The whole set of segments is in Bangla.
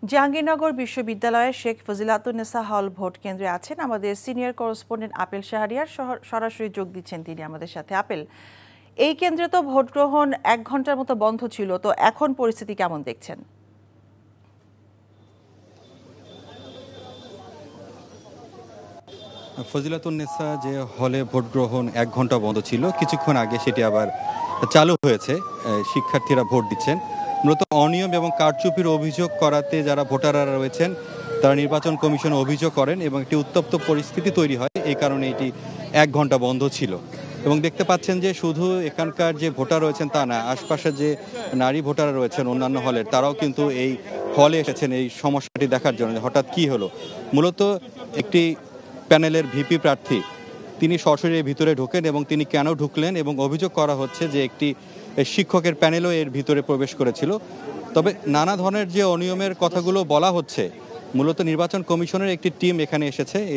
জাহাঙ্গীরনগর বিশ্ববিদ্যালয়ের শেখ ফজিলাতুন্নেসা হল ভোট কেন্দ্রে আছেন আমাদের সিনিয়র করেসপন্ডেন্ট আপেল শাহরিয়ার। সরাসরি যোগ দিচ্ছেন তিনি আমাদের সাথে। আপেল, এই কেন্দ্রে তো ভোট গ্রহণ 1 ঘন্টার মতো বন্ধ ছিল, তো এখন পরিস্থিতি কেমন দেখছেন? ফজিলাতুন্নেসা যে হলে ভোট গ্রহণ 1 ঘন্টা বন্ধ ছিল, কিছুক্ষণ আগে সেটি আবার চালু হয়েছে। শিক্ষার্থীরা ভোট দিচ্ছেন। মূলত অনিয়ম এবং কারচুপির অভিযোগ করাতে যারা ভোটাররা রয়েছেন তারা নির্বাচন কমিশনে অভিযোগ করেন এবং একটি উত্তপ্ত পরিস্থিতি তৈরি হয়। এই কারণে এটি 1 ঘন্টা বন্ধ ছিল। এবং দেখতে পাচ্ছেন যে শুধু এখানকার যে ভোটার রয়েছেন তা না, আশপাশের যে নারী ভোটাররা রয়েছেন অন্যান্য হলের, তারাও কিন্তু এই হলে এসেছেন এই সমস্যাটি দেখার জন্য হঠাৎ কি হলো। মূলত একটি প্যানেলের ভিপি প্রার্থী তিনি সরাসরি ভিতরে ঢোকেন এবং তিনি কেন ঢুকলেন এবং অভিযোগ করা হচ্ছে যে একটি শিক্ষকের প্যানেলও এর ভিতরে প্রবেশ করেছিল। তবে নানা ধরনের যে অনিয়মের কথাগুলো বলা হচ্ছে, মূলত নির্বাচন কমিশনের একটি টিম এখানে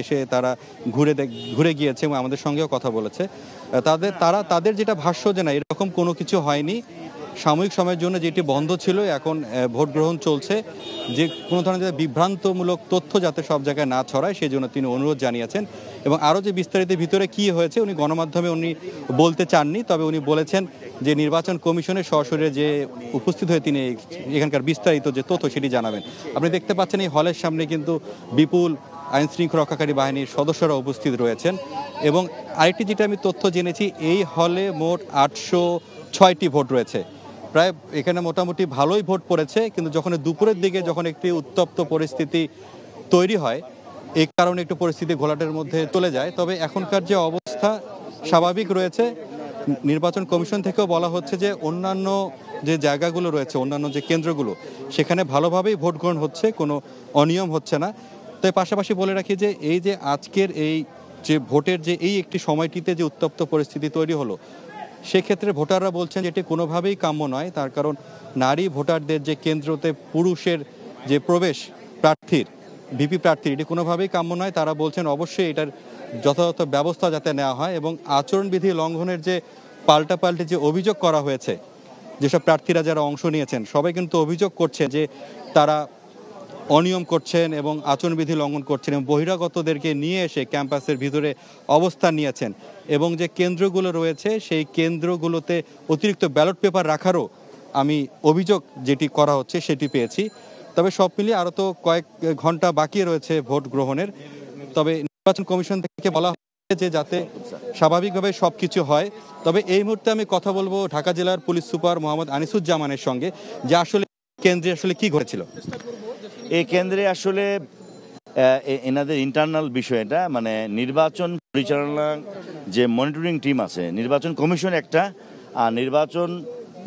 এসে তারা ঘুরে গিয়েছে এবং আমাদের সঙ্গেও কথা বলেছে। তাদের যেটা ভাষ্য যে না, এরকম কোনো কিছু হয়নি, সাময়িক সময়ের জন্য যেটি বন্ধ ছিল এখন ভোট গ্রহণ চলছে, যে কোনো ধরনের বিভ্রান্তমূলক তথ্য যাতে সব জায়গায় না ছড়ায় সেই জন্য তিনি অনুরোধ জানিয়েছেন। এবং আরও যে বিস্তারিত ভিতরে কী হয়েছে উনি গণমাধ্যমে বলতে চাননি, তবে উনি বলেছেন যে নির্বাচন কমিশনের সরাসরি যে উপস্থিত হয়ে তিনি এখানকার বিস্তারিত যে তথ্য সেটি জানাবেন। আপনি দেখতে পাচ্ছেন এই হলের সামনে কিন্তু বিপুল আইন শৃঙ্খলা রক্ষাকারী বাহিনীর সদস্যরা উপস্থিত রয়েছেন। এবং আরেকটি যেটা আমি তথ্য জেনেছি, এই হলে মোট 806টি ভোট রয়েছে। প্রায় এখানে মোটামুটি ভালোই ভোট পড়েছে, কিন্তু যখন দুপুরের দিকে যখন একটি উত্তপ্ত পরিস্থিতি তৈরি হয়, এই কারণে একটু পরিস্থিতি ঘোলাটের মধ্যে চলে যায়। তবে এখনকার যে অবস্থা স্বাভাবিক রয়েছে। নির্বাচন কমিশন থেকেও বলা হচ্ছে যে অন্যান্য যে জায়গাগুলো রয়েছে, অন্যান্য যে কেন্দ্রগুলো, সেখানে ভালোভাবেই ভোট গ্রহণ হচ্ছে, কোনো অনিয়ম হচ্ছে না। তো পাশাপাশি বলে রাখি যে এই যে আজকের এই যে ভোটের যে এই একটি সময়টিতে যে উত্তপ্ত পরিস্থিতি তৈরি হলো, সেক্ষেত্রে ভোটাররা বলছেন যে এটি কোনোভাবেই কাম্য নয়। তার কারণ নারী ভোটারদের যে কেন্দ্রতে পুরুষের যে প্রবেশ প্রার্থীর ভিপি প্রার্থীর, এটি কোনোভাবেই কাম্য নয়। তারা বলছেন অবশ্যই এটার যথাযথ ব্যবস্থা যাতে নেওয়া হয়। এবং আচরণবিধি লঙ্ঘনের যে পাল্টাপাল্টি যে অভিযোগ করা হয়েছে, যেসব প্রার্থীরা যারা অংশ নিয়েছেন সবাই কিন্তু অভিযোগ করছে যে তারা অনিয়ম করছেন এবং আচরণবিধি লঙ্ঘন করছেন এবং বহিরাগতদেরকে নিয়ে এসে ক্যাম্পাসের ভিতরে অবস্থান নিয়েছেন। এবং যে কেন্দ্রগুলো রয়েছে সেই কেন্দ্রগুলোতে অতিরিক্ত ব্যালট পেপার রাখারও আমি অভিযোগ যেটি করা হচ্ছে সেটি পেয়েছি। তবে সব মিলিয়ে আরও তো কয়েক ঘন্টা বাকি রয়েছে ভোট গ্রহণের। তবে নির্বাচন কমিশন থেকে বলা হচ্ছে যে যাতে স্বাভাবিকভাবে সব কিছু হয়। তবে এই মুহূর্তে আমি কথা বলবো ঢাকা জেলার পুলিশ সুপার মোহাম্মদ আনিসুজ্জামানের সঙ্গে, যে আসলে কেন্দ্রে আসলে কি ঘটেছিল। এই কেন্দ্রে আসলে এনাদের ইন্টারনাল বিষয়, এটা মানে নির্বাচন পরিচালনা যে মনিটরিং টিম আছে, নির্বাচন কমিশন একটা আর নির্বাচন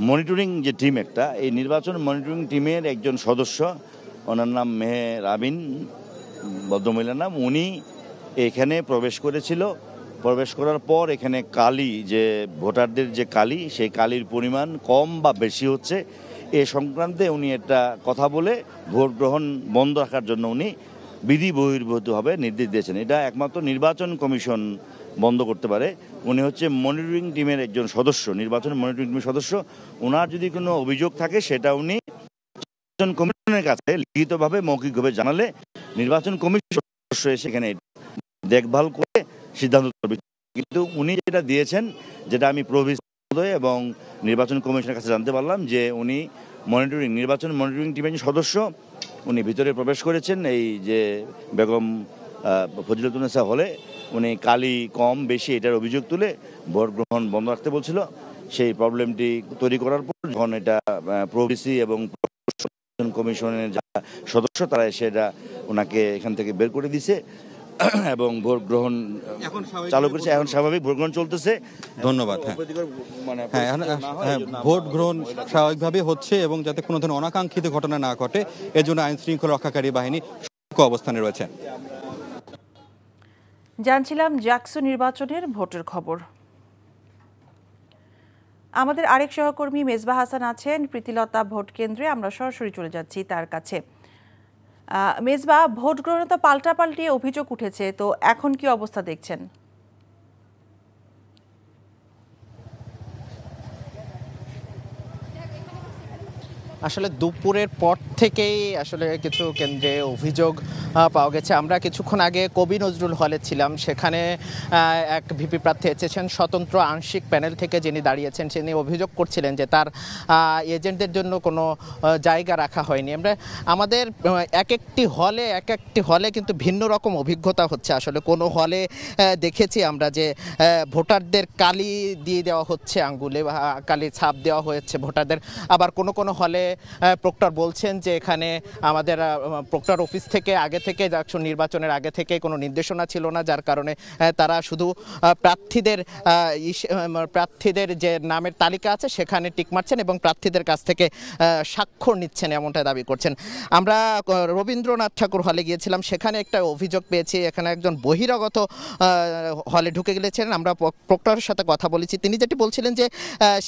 মনিটরিং যে টিম একটা, এই নির্বাচন মনিটরিং টিমের একজন সদস্য, ওনার নাম মেহের আবিন, ভদ্রমহিলার নাম, উনি এখানে প্রবেশ করেছিল। প্রবেশ করার পর এখানে কালি, যে ভোটারদের যে কালি, সেই কালির পরিমাণ কম বা বেশি হচ্ছে, এ সংক্রান্তে উনি একটা কথা বলে ভোট গ্রহণ বন্ধ রাখার জন্য উনি বিধি বহির্ভূতভাবে নির্দেশ দিয়েছেন। এটা একমাত্র নির্বাচন কমিশন বন্ধ করতে পারে। উনি হচ্ছে মনিটরিং টিমের একজন সদস্য, নির্বাচন মনিটরিং টিমের সদস্য। ওনার যদি কোনো অভিযোগ থাকে সেটা উনি নির্বাচন কমিশনের কাছে লিখিতভাবে মৌখিকভাবে জানালে নির্বাচন কমিশন সদস্য সেখানে দেখভাল করে সিদ্ধান্ত করবে। কিন্তু উনি যেটা দিয়েছেন, যেটা আমি প্রভিস এবং নির্বাচন কমিশনের কাছে জানতে পারলাম, যে উনি নির্বাচন মনিটরিং টিমের সদস্য, উনি ভিতরে প্রবেশ করেছেন এই যে বেগম ফজিলাতুন্নেসা হলে। উনি কালি কম বেশি এটার অভিযোগ তুলে ভোট গ্রহণ বন্ধ রাখতে বলছিল। সেই প্রবলেমটি তৈরি করার পর যখন এটা প্রভিসি এবং কমিশনের যারা সদস্য তারা সেটা ওনাকে এখান থেকে বের করে দিছে এবং ভোট গ্রহণ চালু করেছে। এখন স্বাভাবিক ভোট গ্রহণ চলতেছে। ধন্যবাদ। ভোট গ্রহণ স্বাভাবিকভাবে হচ্ছে এবং যাতে কোনো ধরনের অনাকাঙ্ক্ষিত ঘটনা না ঘটে এজন্য আইন শৃঙ্খলা রক্ষাকারী বাহিনী সতর্ক অবস্থানে রয়েছে। জানছিলাম জাকসু নির্বাচনের ভোটের খবর। আমাদের আরেক সহকর্মী মেজবা হাসান আছেন প্রীতিলতা ভোট কেন্দ্রে, আমরা সরাসরি চলে যাচ্ছি তার কাছে। মেজবা, ভোট গ্রহণে তো পাল্টাপাল্টি অভিযোগ উঠেছে, তো এখন কি অবস্থা দেখছেন? আসলে দুপুরের পর থেকেই আসলে কিছু কেন্দ্রে অভিযোগ পাওয়া গেছে। আমরা কিছুক্ষণ আগে কবি নজরুল হলে ছিলাম, সেখানে এক ভিপি প্রার্থী এসেছেন স্বতন্ত্র আংশিক প্যানেল থেকে, যিনি দাঁড়িয়েছেন তিনি অভিযোগ করছিলেন যে তার এজেন্টদের জন্য কোনো জায়গা রাখা হয়নি। আমাদের এক একটি হলে কিন্তু ভিন্ন রকম অভিজ্ঞতা হচ্ছে। আসলে কোনো হলে দেখেছি আমরা যে ভোটারদের কালি দিয়ে দেওয়া হচ্ছে, আঙ্গুলে কালি ছাপ দেওয়া হয়েছে ভোটারদের। আবার কোনো হলে প্রক্টর বলছেন যে এখানে আমাদের প্রক্টর অফিস থেকে আগে থেকে নির্বাচনের আগে থেকে কোনো নির্দেশনা ছিল না, যার কারণে তারা শুধু প্রার্থীদের যে নামের তালিকা আছে সেখানে টিক মারছেন এবং প্রার্থীদের কাছ থেকে স্বাক্ষর নিচ্ছেন, এমনটা দাবি করছেন। আমরা রবীন্দ্রনাথ ঠাকুর হলে গিয়েছিলাম, সেখানে একটা অভিযোগ পেয়েছি, এখানে একজন বহিরাগত হলে ঢুকে গেছেন। আমরা প্রক্টরের সাথে কথা বলেছি, তিনি যেটি বলছিলেন যে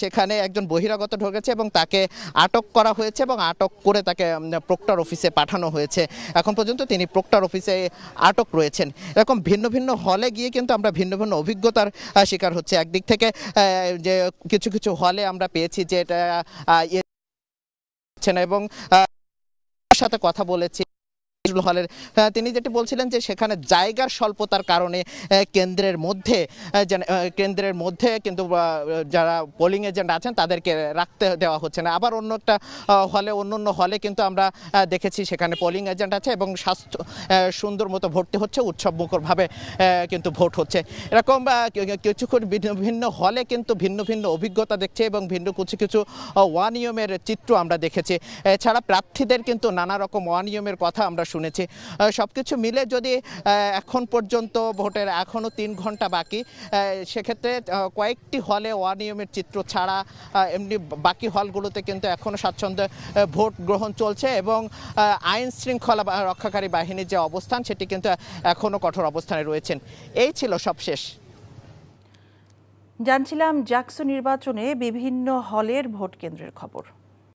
সেখানে একজন বহিরাগত ঢুকেছে এবং তাকে আটক করা হয়েছে এবং আটক করে তাকে প্রক্টর অফিসে পাঠানো হয়েছে। এখন পর্যন্ত তিনি প্রক্টর অফিসে আটক রয়েছেন। এরকম ভিন্ন ভিন্ন হলে গিয়ে কিন্তু আমরা ভিন্ন ভিন্ন অভিজ্ঞতার শিকার হচ্ছে। একদিক থেকে যে কিছু হলে আমরা পেয়েছি যে এটা এবং সাথে কথা বলেছি হলের, তিনি যেটি বলছিলেন যে সেখানে জায়গার স্বল্পতার কারণে কেন্দ্রের মধ্যে কিন্তু যারা পোলিং এজেন্ট আছেন তাদেরকে রাখতে দেওয়া হচ্ছে না। আবার অন্য হলে কিন্তু আমরা দেখেছি সেখানে পোলিং এজেন্ট আছে এবং সুন্দর মতো ভর্তি হচ্ছে, উৎসবমুখরভাবে কিন্তু ভোট হচ্ছে। এরকম কিছু ভিন্ন হলে কিন্তু ভিন্ন ভিন্ন অভিজ্ঞতা দেখছে এবং ভিন্ন কিছু অনিয়মের চিত্র আমরা দেখেছি। এছাড়া প্রার্থীদের কিন্তু নানা রকম অনিয়মের কথা আমরা শুনেছি। সবকিছু মিলে যদি এখন পর্যন্ত ভোটের এখনো 3 ঘন্টা বাকি, সেক্ষেত্রে কয়েকটি হলে অনিয়মের চিত্র ছাড়া এমনি বাকি হলগুলোতে কিন্তু এখনো স্বাচ্ছন্দ্যে ভোট গ্রহণ চলছে এবং আইন শৃঙ্খলা রক্ষাকারী বাহিনীর যে অবস্থান সেটি কিন্তু এখনো কঠোর অবস্থানে রয়েছেন। এই ছিল সবশেষ। জানছিলাম জাকসু নির্বাচনে বিভিন্ন হলের ভোট কেন্দ্রের খবর।